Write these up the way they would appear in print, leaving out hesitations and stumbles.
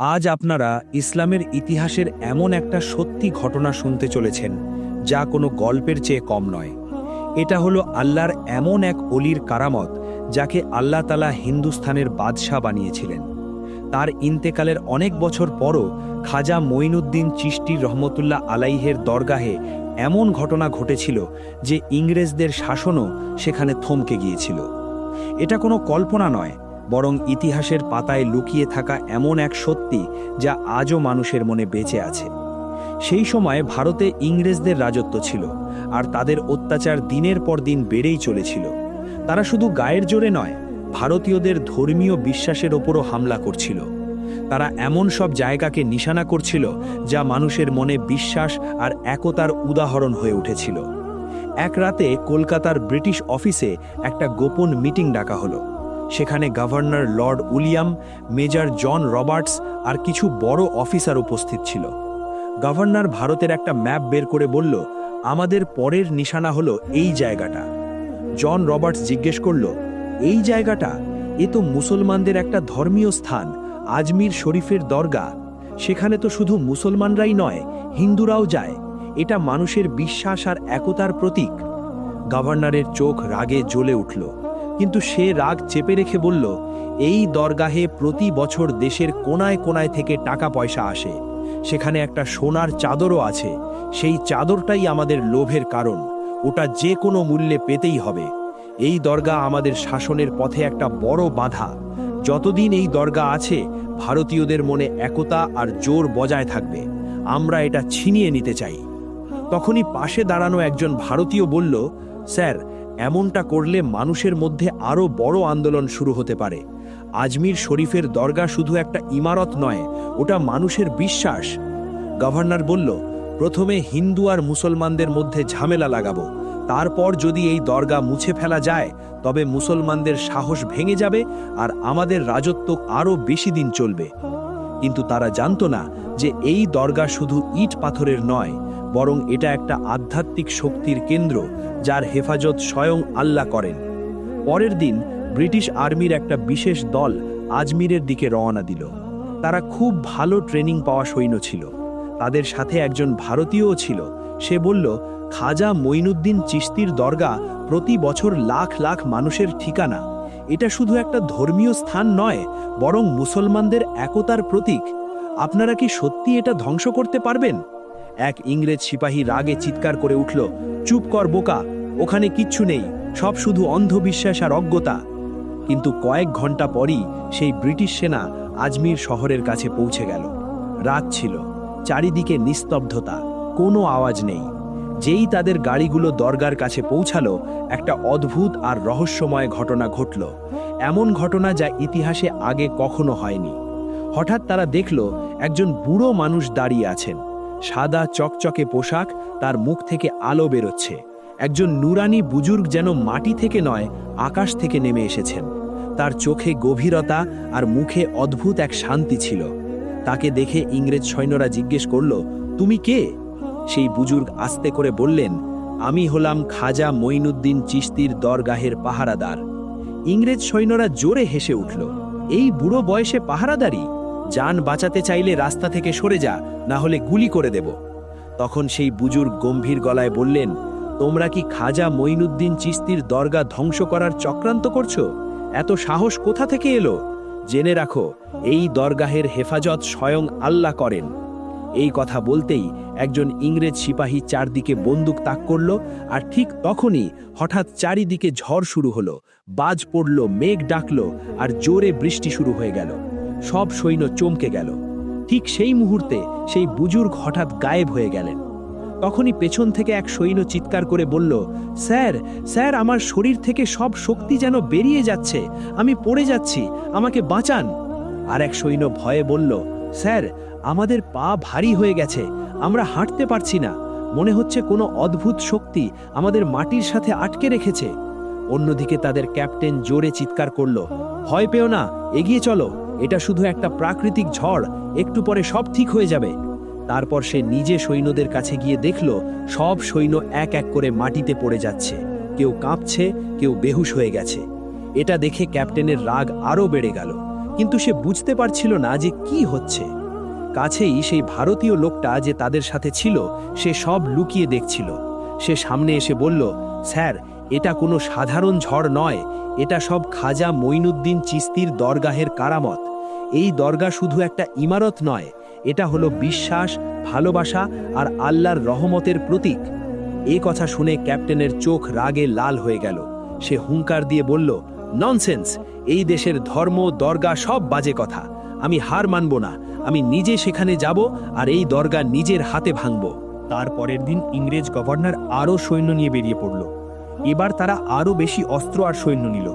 আজ আপনারা ইসলামের ইতিহাসের এমন একটা সত্যি ঘটনা শুনতে চলেছেন যা কোনো গল্পের চেয়ে কম নয়। এটা হলো আল্লাহর এমন এক অলির কারামত যাকে আল্লাহ তাআলা হিন্দুস্থানের বাদশাহ বানিয়েছিলেন। তার ইন্তেকালের অনেক বছর পরও খাজা মঈনুদ্দিন চিশতি রহমতুল্লাহ আলাইহের দরগাহে এমন ঘটনা ঘটেছিল যে ইংরেজদের শাসনও সেখানে থমকে গিয়েছিল। এটা কোনো কল্পনা নয়, বরং ইতিহাসের পাতায় লুকিয়ে থাকা এমন এক সত্যি যা আজও মানুষের মনে বেঁচে আছে। সেই সময় ভারতে ইংরেজদের রাজত্ব ছিল, আর তাদের অত্যাচার দিনের পর দিন বেড়েই চলেছিল। তারা শুধু গায়ের জোরে নয়, ভারতীয়দের ধর্মীয় বিশ্বাসের ওপরও হামলা করছিল। তারা এমন সব জায়গাকে নিশানা করছিল যা মানুষের মনে বিশ্বাস আর একতার উদাহরণ হয়ে উঠেছিল। এক রাতে কলকাতার ব্রিটিশ অফিসে একটা গোপন মিটিং ডাকা হলো। সেখানে গভর্নর লর্ড উইলিয়াম, মেজর জন রবার্টস আর কিছু বড় অফিসার উপস্থিত ছিল। গভর্নর ভারতের একটা ম্যাপ বের করে বলল, আমাদের পরের নিশানা হলো এই জায়গাটা। জন রবার্টস জিজ্ঞেস করল, এই জায়গাটা? এ তো মুসলমানদের একটা ধর্মীয় স্থান, আজমির শরীফের দরগা। সেখানে তো শুধু মুসলমানরাই নয়, হিন্দুরাও যায়। এটা মানুষের বিশ্বাস আর একতার প্রতীক। গভর্নরের চোখ রাগে জ্বলে উঠল, কিন্তু সে রাগ চেপে রেখে বলল, এই দরগাহে প্রতি বছর দেশের কোনায় কোনায় থেকে টাকা পয়সা আসে। সেখানে একটা সোনার চাদরও আছে। সেই চাদরটাই আমাদের লোভের কারণ। ওটা যে কোনো মূল্যে পেতেই হবে। এই দরগা আমাদের শাসনের পথে একটা বড় বাধা। যতদিন এই দরগা আছে, ভারতীয়দের মনে একতা আর জোর বজায় থাকবে। আমরা এটা ছিনিয়ে নিতে চাই। তখনই পাশে দাঁড়ানো একজন ভারতীয় বলল, স্যার, এমনটা করলে মানুষের মধ্যে আরও বড় আন্দোলন শুরু হতে পারে। আজমির শরীফের দরগা শুধু একটা ইমারত নয়, ওটা মানুষের বিশ্বাস। গভর্নর বলল, প্রথমে হিন্দু আর মুসলমানদের মধ্যে ঝামেলা লাগাবো। তারপর যদি এই দরগা মুছে ফেলা যায়, তবে মুসলমানদের সাহস ভেঙে যাবে আর আমাদের রাজত্ব আরও বেশি দিন চলবে। কিন্তু তারা জানত না যে এই দরগা শুধু ইট পাথরের নয়, বরং এটা একটা আধ্যাত্মিক শক্তির কেন্দ্র, যার হেফাজত স্বয়ং আল্লাহ করেন। পরের দিন ব্রিটিশ আর্মির একটা বিশেষ দল আজমিরের দিকে রওনা দিল। তারা খুব ভালো ট্রেনিং পাওয়া সৈন্য ছিল। তাদের সাথে একজন ভারতীয়ও ছিল। সে বলল, খাজা মঈনুদ্দিন চিশতির দরগা প্রতি বছর লাখ লাখ মানুষের ঠিকানা। এটা শুধু একটা ধর্মীয় স্থান নয়, বরং মুসলমানদের একতার প্রতীক। আপনারা কি সত্যি এটা ধ্বংস করতে পারবেন? এক ইংরেজ সিপাহী রাগে চিৎকার করে উঠল, চুপ কর বোকা, ওখানে কিচ্ছু নেই, সব শুধু অন্ধবিশ্বাস আর অজ্ঞতা। কিন্তু কয়েক ঘন্টা পরই সেই ব্রিটিশ সেনা আজমির শহরের কাছে পৌঁছে গেল। রাত ছিল, চারিদিকে নিস্তব্ধতা, কোনো আওয়াজ নেই। যেই তাদের গাড়িগুলো দরগার কাছে পৌঁছালো, একটা অদ্ভুত আর রহস্যময় ঘটনা ঘটল। এমন ঘটনা যা ইতিহাসে আগে কখনো হয়নি। হঠাৎ তারা দেখল একজন বুড়ো মানুষ দাঁড়িয়ে আছেন। সাদা চকচকে পোশাক, তার মুখ থেকে আলো বেরোচ্ছে। একজন নুরানি বুজুর্গ যেন মাটি থেকে নয়, আকাশ থেকে নেমে এসেছেন। তার চোখে গভীরতা আর মুখে অদ্ভুত এক শান্তি ছিল। তাকে দেখে ইংরেজ সৈন্যরা জিজ্ঞেস করল, তুমি কে? সেই বুজুর্গ আস্তে করে বললেন, আমি হলাম খাজা মঈনুদ্দিন চিশতির দরগাহের পাহারাদার। ইংরেজ সৈন্যরা জোরে হেসে উঠল, এই বুড়ো বয়সে পাহারাদারি? জান বাঁচাতে চাইলে রাস্তা থেকে সরে যা, না হলে গুলি করে দেব। তখন সেই বুজুর্গ গম্ভীর গলায় বললেন, তোমরা কি খাজা মঈনুদ্দিন চিশতির দরগা ধ্বংস করার চক্রান্ত করছো? এত সাহস কোথা থেকে এলো? জেনে রাখো, এই দরগাহের হেফাজত স্বয়ং আল্লাহ করেন। এই কথা বলতেই একজন ইংরেজ সিপাহী চারদিকে বন্দুক তাক করল, আর ঠিক তখনই হঠাৎ চারিদিকে ঝড় শুরু হলো। বাজ পড়ল, মেঘ ডাকল, আর জোরে বৃষ্টি শুরু হয়ে গেল। সব সৈন্য চমকে গেল। ঠিক সেই মুহূর্তে সেই বুজুর্গ হঠাৎ গায়েব হয়ে গেলেন। তখনই পেছন থেকে এক সৈন্য চিৎকার করে বলল, স্যার, স্যার, আমার শরীর থেকে সব শক্তি যেন বেরিয়ে যাচ্ছে, আমি পড়ে যাচ্ছি, আমাকে বাঁচান। আর এক সৈন্য ভয়ে বলল, স্যার, আমাদের পা ভারী হয়ে গেছে, আমরা হাঁটতে পারছি না, মনে হচ্ছে কোনো অদ্ভুত শক্তি আমাদের মাটির সাথে আটকে রেখেছে। অন্যদিকে তাদের ক্যাপ্টেন জোরে চিৎকার করল, ভয় পেও না, এগিয়ে চলো, এটা শুধু একটা প্রাকৃতিক ঝড়, একটু পরে সব ঠিক হয়ে যাবে। তারপর সে নিজে সৈন্যদের কাছে গিয়ে দেখল সব সৈন্য এক এক করে মাটিতে পড়ে যাচ্ছে, কেউ কাঁপছে, কেউ বেহুশ হয়ে গেছে। এটা দেখে ক্যাপ্টেনের রাগ আরও বেড়ে গেল। কিন্তু সে বুঝতে পারছিল না যে কি হচ্ছে। কাছেই সেই ভারতীয় লোকটা যে তাদের সাথে ছিল সে সব লুকিয়ে দেখছিল। সে সামনে এসে বলল, স্যার, এটা কোনো সাধারণ ঝড় নয়, এটা সব খাজা মঈনুদ্দিন চিশতির দরগাহের কারামত। এই দরগা শুধু একটা ইমারত নয়, এটা হলো বিশ্বাস, ভালোবাসা আর আল্লাহর রহমতের প্রতীক। এই কথা শুনে ক্যাপ্টেনের চোখ রাগে লাল হয়ে গেল। সে হুঙ্কার দিয়ে বলল, ননসেন্স, এই দেশের ধর্ম, দরগা সব বাজে কথা। আমি হার মানব না, আমি নিজে সেখানে যাব আর এই দরগা নিজের হাতে ভাঙব। তার পরের দিন ইংরেজ গভর্নর আরও সৈন্য নিয়ে বেরিয়ে পড়ল। এবার তারা আরও বেশি অস্ত্র আর সৈন্য নিল।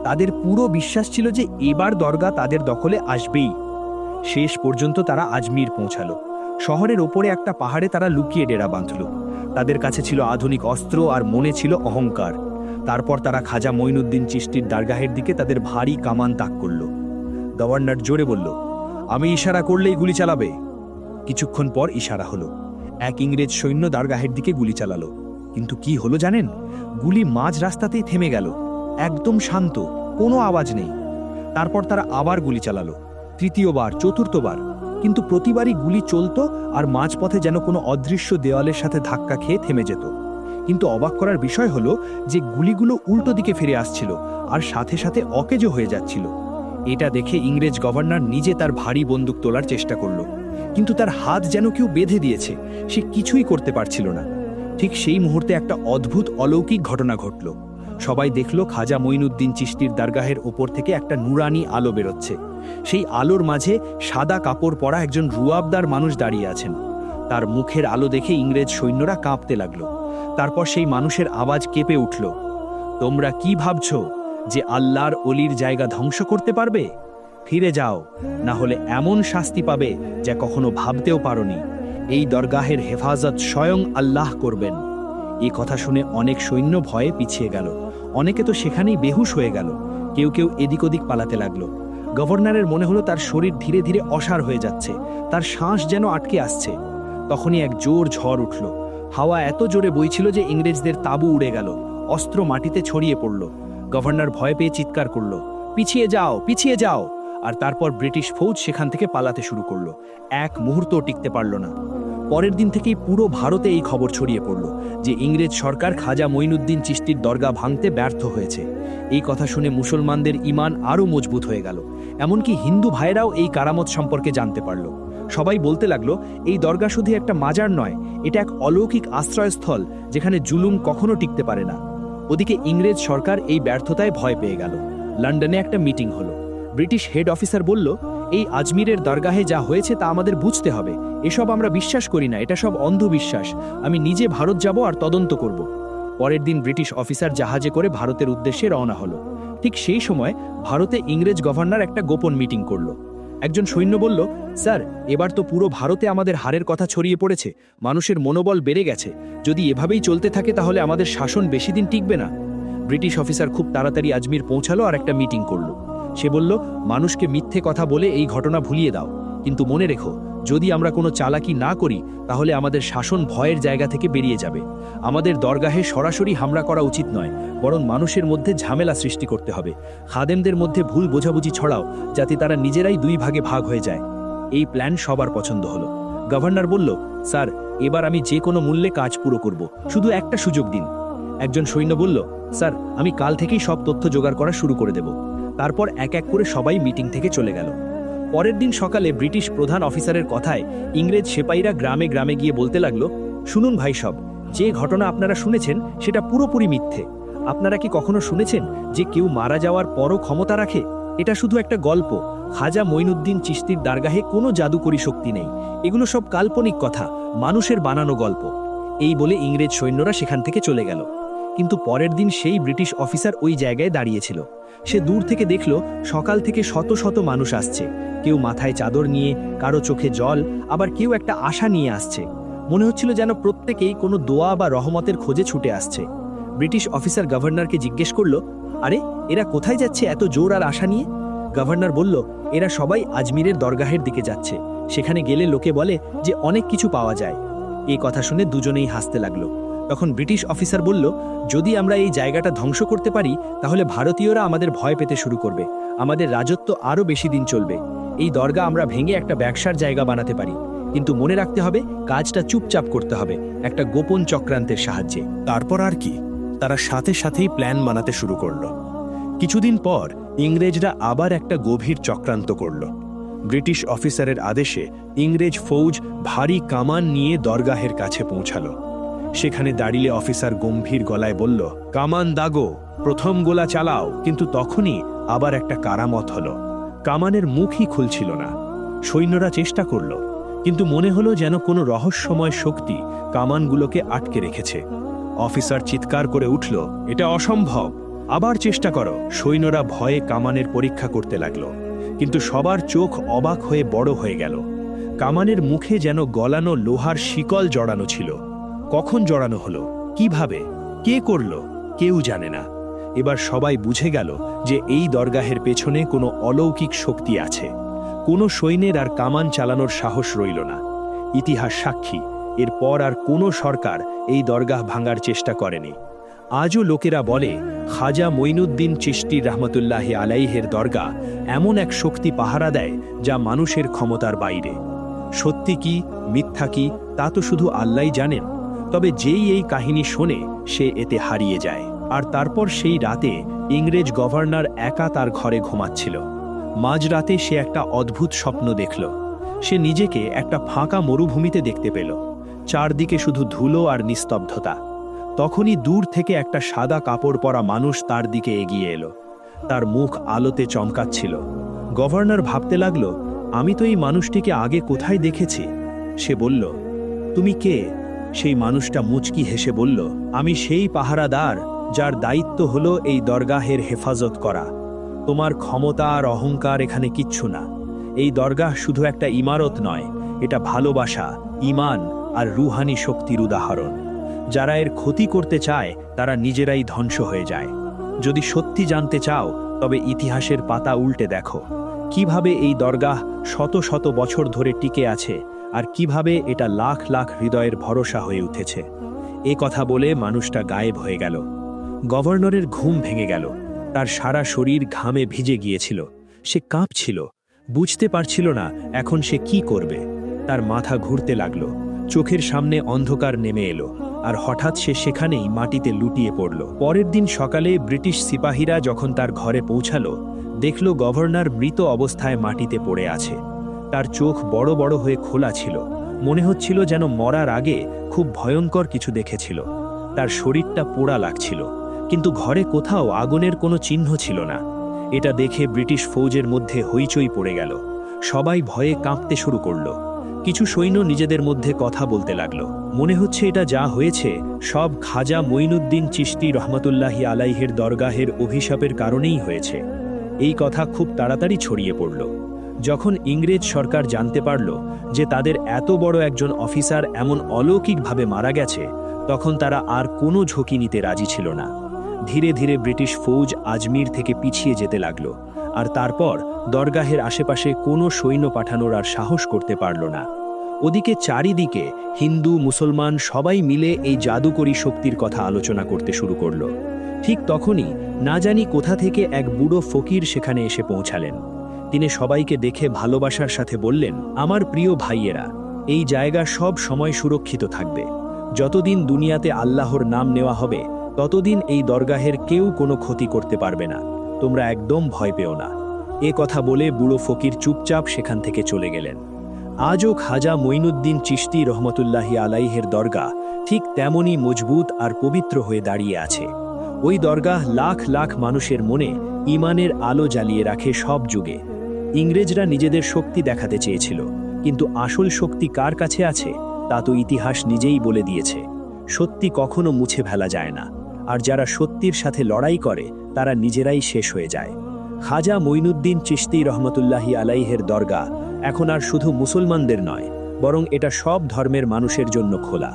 তাদের পুরো বিশ্বাস ছিল যে এবার দরগা তাদের দখলে আসবেই। শেষ পর্যন্ত তারা আজমির পৌঁছালো। শহরের ওপরে একটা পাহাড়ে তারা লুকিয়ে ডেরা বাঁধল। তাদের কাছে ছিল আধুনিক অস্ত্র আর মনে ছিল অহংকার। তারপর তারা খাজা মঈনুদ্দিন চিশতির দরগাহের দিকে তাদের ভারী কামান তাক করল। গভর্নর জোরে বলল, আমি ইশারা করলেই গুলি চালাবে। কিছুক্ষণ পর ইশারা হলো। এক ইংরেজ সৈন্য দরগাহের দিকে গুলি চালালো। কিন্তু কি হলো জানেন? গুলি মাঝ রাস্তাতেই থেমে গেল। একদম শান্ত, কোনো আওয়াজ নেই। তারপর তারা আবার গুলি চালালো, তৃতীয়বার, চতুর্থবার। কিন্তু প্রতিবারই গুলি চলতো আর মাঝপথে যেন কোনো অদৃশ্য দেওয়ালের সাথে ধাক্কা খেয়ে থেমে যেত। কিন্তু অবাক করার বিষয় হলো যে গুলিগুলো উল্টো দিকে ফিরে আসছিল আর সাথে সাথে অকেজো হয়ে যাচ্ছিল। এটা দেখে ইংরেজ গভর্নর নিজে তার ভারী বন্দুক তোলার চেষ্টা করল, কিন্তু তার হাত যেন কেউ বেঁধে দিয়েছে। সে কিছুই করতে পারছিল না। ঠিক সেই মুহূর্তে একটা অদ্ভুত অলৌকিক ঘটনা ঘটল। সবাই দেখল খাজা মঈনুদ্দিন চিশতির দরগাহের ওপর থেকে একটা নুরানি আলো বেরোচ্ছে। সেই আলোর মাঝে সাদা কাপড় পরা একজন রুয়াবদার মানুষ দাঁড়িয়ে আছেন। তার মুখের আলো দেখে ইংরেজ সৈন্যরা কাঁপতে লাগলো। তারপর সেই মানুষের আওয়াজ কেঁপে উঠল, তোমরা কি ভাবছ যে আল্লাহর অলির জায়গা ধ্বংস করতে পারবে? ফিরে যাও, না হলে এমন শাস্তি পাবে যা কখনো ভাবতেও পারোনি। এই দরগাহের হেফাজত স্বয়ং আল্লাহ করবেন। এই কথা শুনে অনেক সৈন্য ভয়ে পিছিয়ে গেল। অনেকে তো সেখানেই বেহুশ হয়ে গেল। কেউ কেউ এদিক ওদিক পালাতে লাগলো। গভর্নরের মনে হলো তার শরীর ধীরে ধীরে অসাড় হয়ে যাচ্ছে, তার শ্বাস যেন আটকে আসছে। তখনই এক জোর ঝড় উঠল। হাওয়া এত জোরে বইছিল যে ইংরেজদের তাঁবু উড়ে গেল, অস্ত্র মাটিতে ছড়িয়ে পড়ল। গভর্নর ভয় পেয়ে চিৎকার করল, পিছিয়ে যাও, পিছিয়ে যাও। আর তারপর ব্রিটিশ ফৌজ সেখান থেকে পালাতে শুরু করলো। এক মুহূর্ত টিকতে পারল না। পরের দিন থেকেই পুরো ভারতে এই খবর ছড়িয়ে পড়ল যে ইংরেজ সরকার খাজা মঈনুদ্দিন চিশতির দরগা ভাঙতে ব্যর্থ হয়েছে। এই কথা শুনে মুসলমানদের ঈমান আরও মজবুত হয়ে গেল। এমনকি হিন্দু ভাইরাও এই কারামত সম্পর্কে জানতে পারল। সবাই বলতে লাগলো, এই দরগা শুধু একটা মাজার নয়, এটা এক অলৌকিক আশ্রয়স্থল যেখানে জুলুম কখনো টিকতে পারে না। ওদিকে ইংরেজ সরকার এই ব্যর্থতায় ভয় পেয়ে গেল। লন্ডনে একটা মিটিং হলো। ব্রিটিশ হেড অফিসার বলল, এই আজমিরের দরগাহে যা হয়েছে তা আমাদের বুঝতে হবে। এসব আমরা বিশ্বাস করি না, এটা সব অন্ধবিশ্বাস। আমি নিজে ভারত যাব আর তদন্ত করব। পরের দিন ব্রিটিশ অফিসার জাহাজে করে ভারতের উদ্দেশ্যে রওনা হলো। ঠিক সেই সময় ভারতে ইংরেজ গভর্নর একটা গোপন মিটিং করলো। একজন সৈন্য বলল, স্যার, এবার তো পুরো ভারতে আমাদের হারের কথা ছড়িয়ে পড়েছে। মানুষের মনোবল বেড়ে গেছে। যদি এভাবেই চলতে থাকে তাহলে আমাদের শাসন বেশি দিন টিকবে না। ব্রিটিশ অফিসার খুব তাড়াতাড়ি আজমির পৌঁছালো আর একটা মিটিং করলো। সে বলল, মানুষকে মিথ্যে কথা বলে এই ঘটনা ভুলিয়ে দাও, কিন্তু মনে রেখো, যদি আমরা কোনো চালাকি না করি তাহলে আমাদের শাসন ভয়ের জায়গা থেকে বেরিয়ে যাবে। আমাদের দরগাহে সরাসরি হামলা করা উচিত নয়, বরং মানুষের মধ্যে ঝামেলা সৃষ্টি করতে হবে। খাদেমদের মধ্যে ভুল বোঝাবুঝি ছড়াও, যাতে তারা নিজেরাই দুই ভাগে ভাগ হয়ে যায়। এই প্ল্যান সবার পছন্দ হলো। গভর্নর বলল, স্যার, এবার আমি যে কোনো মূল্যে কাজ পুরো করব, শুধু একটা সুযোগ দিন। একজন সৈন্য বলল, স্যার, আমি কাল থেকেই সব তথ্য জোগাড় করা শুরু করে দেব। তারপর এক এক করে সবাই মিটিং থেকে চলে গেল। পরের দিন সকালে ব্রিটিশ প্রধান অফিসারের কথায় ইংরেজ সেপাইরা গ্রামে গ্রামে গিয়ে বলতে লাগলো, শুনুন ভাই সব, যে ঘটনা আপনারা শুনেছেন সেটা পুরোপুরি মিথ্যে। আপনারা কি কখনো শুনেছেন যে কেউ মারা যাওয়ার পরও ক্ষমতা রাখে? এটা শুধু একটা গল্প। খাজা মঈনুদ্দিন চিশতির দরগাহে কোনো জাদুকরী শক্তি নেই। এগুলো সব কাল্পনিক কথা, মানুষের বানানো গল্প। এই বলে ইংরেজ সৈন্যরা সেখান থেকে চলে গেল। কিন্তু পরের দিন সেই ব্রিটিশ অফিসার ওই জায়গায় দাঁড়িয়েছিল। সে দূর থেকে দেখল সকাল থেকে শত শত মানুষ আসছে। কেউ মাথায় চাদর নিয়ে, কারো চোখে জল, আবার কেউ একটা আশা নিয়ে আসছে। মনে হচ্ছিল যেন প্রত্যেকেই কোনো দোয়া বা রহমতের খোঁজে ছুটে আসছে। ব্রিটিশ অফিসার গভর্নরকে জিজ্ঞেস করল, আরে এরা কোথায় যাচ্ছে এত জোর আর আশা নিয়ে? গভর্নর বলল, এরা সবাই আজমিরের দরগাহের দিকে যাচ্ছে। সেখানে গেলে লোকে বলে যে অনেক কিছু পাওয়া যায়। এই কথা শুনে দুজনেই হাসতে লাগলো। তখন ব্রিটিশ অফিসার বলল, যদি আমরা এই জায়গাটা ধ্বংস করতে পারি তাহলে ভারতীয়রা আমাদের ভয় পেতে শুরু করবে, আমাদের রাজত্ব আরও বেশি দিন চলবে। এই দরগা আমরা ভেঙে একটা ব্যবসার জায়গা বানাতে পারি, কিন্তু মনে রাখতে হবে কাজটা চুপচাপ করতে হবে, একটা গোপন চক্রান্তের সাহায্যে। তারপর আর কি, তারা সাথে সাথেই প্ল্যান বানাতে শুরু করল। কিছুদিন পর ইংরেজরা আবার একটা গভীর চক্রান্ত করল। ব্রিটিশ অফিসারের আদেশে ইংরেজ ফৌজ ভারী কামান নিয়ে দরগাহের কাছে পৌঁছালো। সেখানে দাঁড়িয়ে অফিসার গম্ভীর গলায় বলল, কামান দাগো, প্রথম গোলা চালাও। কিন্তু তখনই আবার একটা কারামত হলো। কামানের মুখই খুলছিল না। সৈন্যরা চেষ্টা করল, কিন্তু মনে হলো যেন কোনো রহস্যময় শক্তি কামানগুলোকে আটকে রেখেছে। অফিসার চিৎকার করে উঠল, এটা অসম্ভব, আবার চেষ্টা করো। সৈন্যরা ভয়ে কামানের পরীক্ষা করতে লাগল, কিন্তু সবার চোখ অবাক হয়ে বড় হয়ে গেল। কামানের মুখে যেন গলানো লোহার শিকল জড়ানো ছিল। কখন জড়ানো হলো, কিভাবে, কে করল, কেউ জানে না। এবার সবাই বুঝে গেল যে এই দরগাহের পেছনে কোনো অলৌকিক শক্তি আছে। কোনো সৈন্যের আর কামান চালানোর সাহস রইল না। ইতিহাস সাক্ষী, এরপর আর কোনো সরকার এই দরগাহ ভাঙার চেষ্টা করেনি। আজও লোকেরা বলে খাজা মঈনুদ্দিন চিশতি রহমতুল্লাহি আলাইহের দরগা এমন এক শক্তি পাহারা দেয় যা মানুষের ক্ষমতার বাইরে। সত্যি কি মিথ্যা কি তা তো শুধু আল্লাহই জানেন, তবে যেই এই কাহিনী শোনে সে এতে হারিয়ে যায়। আর তারপর সেই রাতে ইংরেজ গভর্নর একা তার ঘরে ঘুমাচ্ছিল। মাঝরাতে সে একটা অদ্ভুত স্বপ্ন দেখল। সে নিজেকে একটা ফাঁকা মরুভূমিতে দেখতে পেল। চারদিকে শুধু ধুলো আর নিস্তব্ধতা। তখনই দূর থেকে একটা সাদা কাপড় পরা মানুষ তার দিকে এগিয়ে এলো। তার মুখ আলোতে চমকাচ্ছিল। গভর্নর ভাবতে লাগল, আমি তো এই মানুষটিকে আগে কোথায় দেখেছি। সে বলল, তুমি কে? সেই মানুষটা মুচকি হেসে বলল, আমি সেই পাহারাদার যার দায়িত্ব হলো এই দরগাহের হেফাজত করা। তোমার ক্ষমতা আর অহংকার এখানে কিচ্ছু না। এই দরগাহ শুধু একটা ইমারত নয়, এটা ভালোবাসা, ঈমান আর রুহানি শক্তির উদাহরণ। যারা এর ক্ষতি করতে চায় তারা নিজেরাই ধ্বংস হয়ে যায়। যদি সত্যি জানতে চাও তবে ইতিহাসের পাতা উল্টে দেখো, কিভাবে এই দরগাহ শত শত বছর ধরে টিকে আছে আর কিভাবে এটা লাখ লাখ হৃদয়ের ভরসা হয়ে উঠেছে। এ কথা বলে মানুষটা গায়েব হয়ে গেল। গভর্নরের ঘুম ভেঙে গেল। তার সারা শরীর ঘামে ভিজে গিয়েছিল। সে কাঁপছিল, বুঝতে পারছিল না এখন সে কি করবে। তার মাথা ঘুরতে লাগলো, চোখের সামনে অন্ধকার নেমে এলো, আর হঠাৎ সে সেখানেই মাটিতে লুটিয়ে পড়ল। পরের দিন সকালে ব্রিটিশ সিপাহীরা যখন তার ঘরে পৌঁছালো, দেখল গভর্নর মৃত অবস্থায় মাটিতে পড়ে আছে। তার চোখ বড় বড় হয়ে খোলা ছিল, মনে হচ্ছিল যেন মরার আগে খুব ভয়ঙ্কর কিছু দেখেছিল। তার শরীরটা পোড়া লাগছিল, কিন্তু ঘরে কোথাও আগুনের কোনো চিহ্ন ছিল না। এটা দেখে ব্রিটিশ ফৌজের মধ্যে হইচই পড়ে গেল। সবাই ভয়ে কাঁপতে শুরু করল। কিছু সৈন্য নিজেদের মধ্যে কথা বলতে লাগলো, মনে হচ্ছে এটা যা হয়েছে সব খাজা মঈনুদ্দিন চিশতি রহমতুল্লাহি আলাইহের দরগাহের অভিশাপের কারণেই হয়েছে। এই কথা খুব তাড়াতাড়ি ছড়িয়ে পড়ল। যখন ইংরেজ সরকার জানতে পারল যে তাদের এত বড় একজন অফিসার এমন অলৌকিকভাবে মারা গেছে, তখন তারা আর কোনো ঝুঁকি নিতে রাজি ছিল না। ধীরে ধীরে ব্রিটিশ ফৌজ আজমির থেকে পিছিয়ে যেতে লাগল, আর তারপর দরগাহের আশেপাশে কোনো সৈন্য পাঠানোর আর সাহস করতে পারল না। ওদিকে চারিদিকে হিন্দু মুসলমান সবাই মিলে এই জাদুকরী শক্তির কথা আলোচনা করতে শুরু করল। ঠিক তখনই না জানি কোথা থেকে এক বুড়ো ফকির সেখানে এসে পৌঁছালেন। তিনি সবাইকে দেখে ভালোবাসার সাথে বললেন, আমার প্রিয় ভাইয়েরা, এই জায়গা সব সময় সুরক্ষিত থাকবে। যতদিন দুনিয়াতে আল্লাহর নাম নেওয়া হবে ততদিন এই দরগাহের কেউ কোনো ক্ষতি করতে পারবে না। তোমরা একদম ভয় পেও না। এ কথা বলে বুড়ো ফকির চুপচাপ সেখান থেকে চলে গেলেন। আজও খাজা মঈনুদ্দিন চিশতি রহমতুল্লাহি আলাইহের দরগাহ ঠিক তেমনই মজবুত আর পবিত্র হয়ে দাঁড়িয়ে আছে। ওই দরগাহ লাখ লাখ মানুষের মনে ঈমানের আলো জ্বালিয়ে রাখে সব যুগে। ইংরেজরা নিজেদের শক্তি দেখাতে চেয়েছিল, কিন্তু আসল শক্তি কার কাছে আছে তা তো ইতিহাস নিজেই বলে দিয়েছে। সত্যি কখনো মুছে ফেলা যায় না, আর যারা সত্যির সাথে লড়াই করে তারা নিজেরাই শেষ হয়ে যায়। খাজা মঈনুদ্দিন চিশতি রহমতুল্লাহি আলাইহের দরগাহ এখন আর শুধু মুসলমানদের নয়, বরং এটা সব ধর্মের মানুষের জন্য খোলা।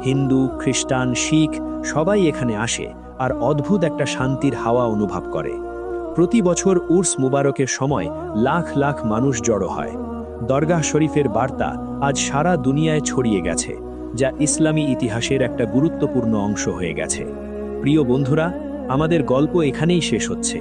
হিন্দু, খ্রিস্টান, শিখ সবাই এখানে আসে আর অদ্ভুত একটা শান্তির হাওয়া অনুভব করে। প্রতি বছর উর্স মুবারকের সময় লাখ লাখ মানুষ জড়ো হয়। দরগাহ শরীফের বার্তা আজ সারা দুনিয়ায় ছড়িয়ে গেছে, যা ইসলামী ইতিহাসের একটা গুরুত্বপূর্ণ অংশ হয়ে গেছে। প্রিয় বন্ধুরা, আমাদের গল্প এখানেই শেষ হচ্ছে।